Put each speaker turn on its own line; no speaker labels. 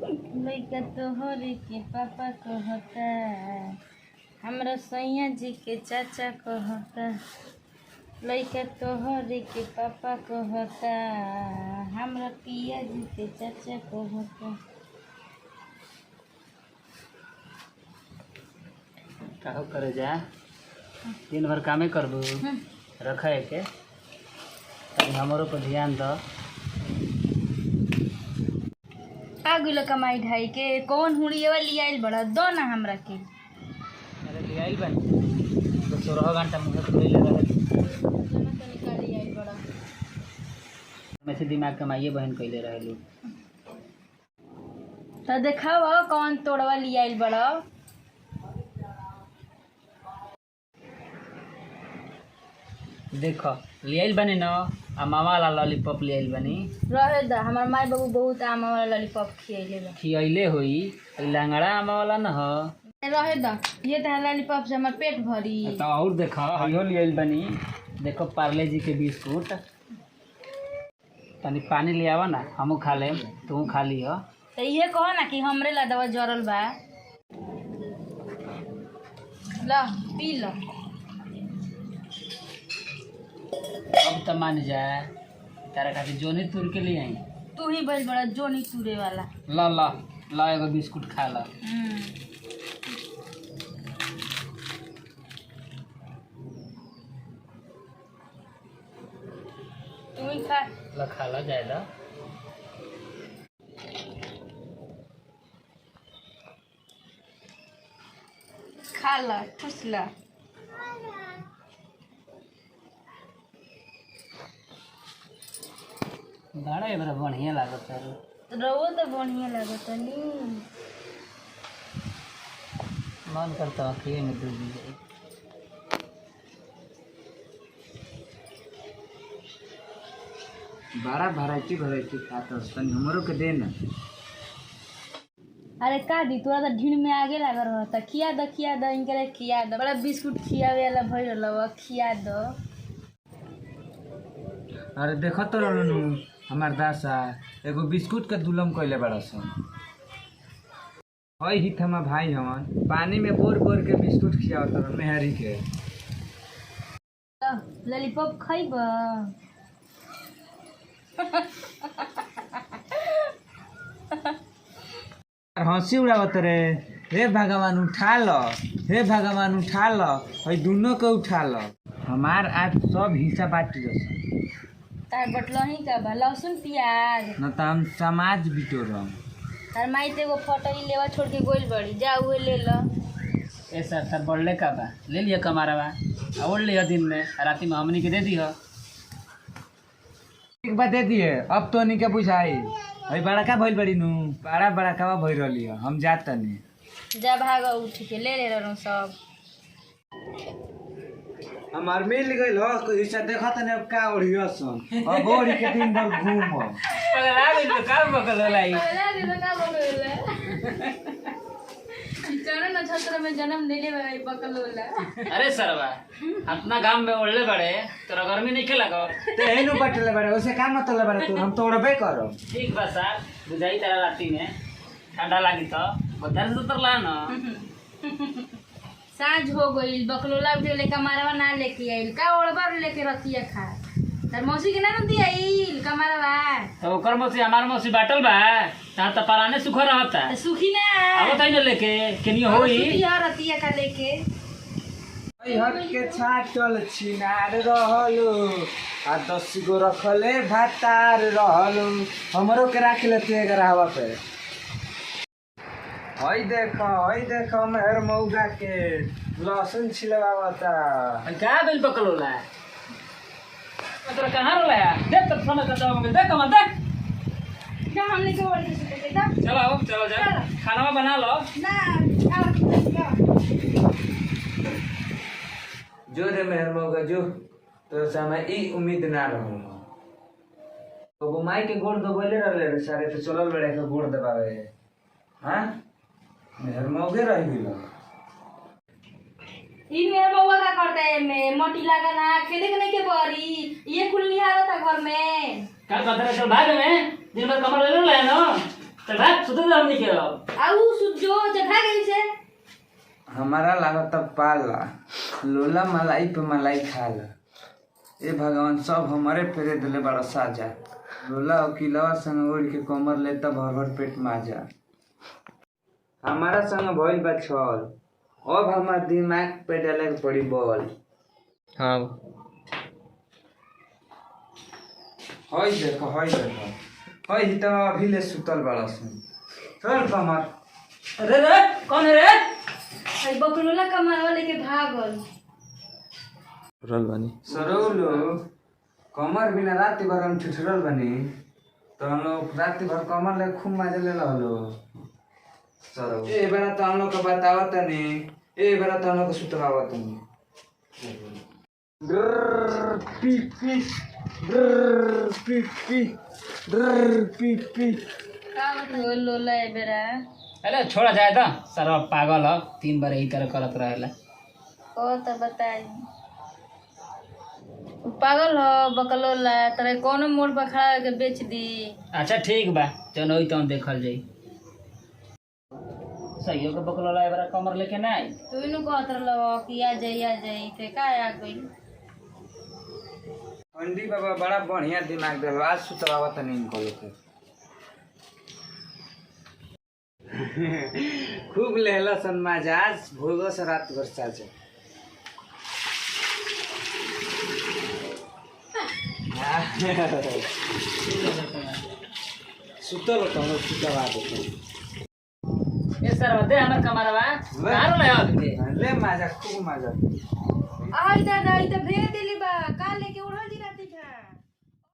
लइका तोहरे के पापा कहता, हमरा सैया जी के चाचा कहता। लइका तोहरे के पापा कहता, हमरा पिया जी के चाचा कहता।
का करे जा दिन भर कामे करबू रखे के तब हमरो पर ध्यान द।
आगुलो कमाई ढाई के कौन हुड़िया लिया आइल बड़ा दो ना हमरा के।
अरे ले आइल बन तो 16 घंटा मुंह खोले ले रहे
जना तो निकाली आइल बड़ा
में से दिमाग कमाइए बहन कइले रहे लोग।
तो देखाओ कौन तोड़वा लिया आइल बड़ा।
देखो ले आइल बनी न आ मामा वाला लॉलीपॉप ले आइल बनी।
रहे द हमार माई बाबू बहुत आम वाला लॉलीपॉप खियले बा।
खियले होई लंगड़ा आमा वाला न ह।
रहे द ये तो लॉलीपॉप से हमार पेट भरी।
तो और देखो इहो ले आइल बनी। देखो पार्ले जी के बिस्कुट तनी पानी ले आवा ना हमू खा लेम तू खा लियो।
तो ये कहो ना कि हमरे ला दवा जरल बा ला पी लो।
अब तो मान जा तारा खातिर जोनी तुर के लिए आई।
तू ही बस बड़ा जोनी तुरे वाला।
ला ला ला एगो बिस्कुट खा ला।
तू ही खा
ला खा ला जाए ला।
खा ला खुश ला।
बड़ा बड़ा बढ़िया लागत है।
रहो तो बढ़िया लगता नी।
मन करता अखिए में डूब जाए। बड़ा वैरायटी खाता तनी हमरो के दे ना।
अरे का दी तोरा तो ढीड़ में आगे लगा रहता। खिया द इनके खिया द बड़ा बिस्कुट खियावे वाला भइल रहलवा खिया द।
अरे देखो तो रहनु हमार दासा एगो बिस्कुट के दुलम कइले बड़ा सन। हई हित हमार भाई हमन पानी में बोर बोर के बिस्कुट खियावत रहन मेहरी के।
लॉलीपॉप खाइब
हंसी उड़ावत रे। हे भगवान उठा लो हे भगवान उठा लो हई दोनों के उठा लो। हमार आज सब हिस्सा बांट जसन
तार बटलही का बा लहसुन प्याज
न त हम समाज बिटोरम।
तार माई ते एगो फटरी लेवा छोड़ के गोइल बड़ी जा उहे ले ल।
ए सर तब बढ़ले का बा ले लिया कमारवा और लिया दिन में राती में हमनी के दे दियो।
एक बात दे दिए अब तो नहीं के बुझाई हई बड़का भइल बड़ी नु बड़ा बड़का भइल रहली हम जात तनी।
जा भाग उठ के ले रहनु सब।
हमार मिल गइल हो कोई हिस्सा देखत नहीं अब का ओढ़ियो सन अब ओढ़ी के दिन भर घूम।
पगला गइल तो का बकल होलाई।
चलो न छत्र में जन्म लेले भाई बकल होला।
अरे सरवा अपना गांव में ओढ़ले बड़े तोरा गर्मी नहीं खेला
ते हेनु बटले बड़े ओसे का मतलब बड़े तू हम तोड़बे करो।
ठीक बा सर बुझाई तारा राती में ठंडा लागी तो बदल से उतरला न।
साँझ हो गई बकलोला उठे लेके मारवा ना लेके आइल का ओड़बर लेके रतिया खा। तार मौसी के ना नदी आइल कमारवा
तो ओकर मौसी हमार मौसी बाटल बा ता त पराने सुख रहता।
तो सुखी ना
अब तई न लेके केनियो होई
सुखी रतिया का लेके।
हई हट के छाटल छिनार रहलु आ 10 गो रखले भातार रहलु हमरो के राख लेते गरावा पे। हई देखो मेहर मौगा के लहसुन छिलवावता।
का बिल बकलोला तोरा कहां रोला देख तो समय का दवा में देख कमा देख।
क्या हमने के बोल के दा
चलो जा खाना बना लो
ना आओ
जो रे मेहर मौगा जो तो समय ई उम्मीद ना रहू। तो माई के गोड़ दबले रहले रे सारे तो चलल बड़े के गोड़ दबावे। हां मेहर मौगे रह गेलो।
इन मेरे बउआ का करता है में मोटी लगा ना खेले के नहीं के बरी ये कुल निहारा था घर में
का कतरे चल भाग में दिन भर कमर ले ले ना चल भाग सुते दे हमनी के अब।
आऊ सुजो जगह गई से
हमारा लागत पाला लोला मलाई पे मलाई खाला। ए भगवान सब हमारे फेरे दिले बड़ा साजा। लोला वकीलवा संग ओढ़ के कमर लेता भर भर पेट माजा। हमारा संग भइल बा छल, अब हमार दिमाग पे डाले के पड़ी बॉल।
हाँ
हई देखो हई हितवा अभी ले सुतल बड़ा सुन। चल कमर।
अरे रे कौन है रे?
आई बकलोला कमावा लेके भागल।
सरौलो कमर बिना रात भर हम ठिठुरल बनी तो हम लोग रात भर कमर ले खूब मजा ले लो। सरौ ए बेरा तो हम लोग को बतावत नहीं, ए बेरा तो हम लोग को सुतवावत नहीं। P P P P P P
का मतलब लोला ए बेरा
अरे छोड़ा जाए तो सारा पागल हो, 3 बार यही तरह करत रहेला।
ओ तो बताई पागल हो बकलोला तरे कोनो मोड़ पर खड़ा के बेच दी।
अच्छा ठीक बा चल ओई तो देखल जाई। सही हो के बकलोला एबरा कमर लेके ना आई।
तू इनु कहत रहलो कि आ जाई ते का आ गई।
पंडी बाबा बड़ा बढ़िया दिमाग देलो, आज सुतवावत नहीं इनको लोग। खूब लेहला सन मजा, आज भोगो से रात भर साजा। सुतल तो हम सुतवा देते।
ए सर दे हमर कमरवा मारो ले आके
ले मजा खूब मजा।
आई दादा ई त भेज दिली बा काल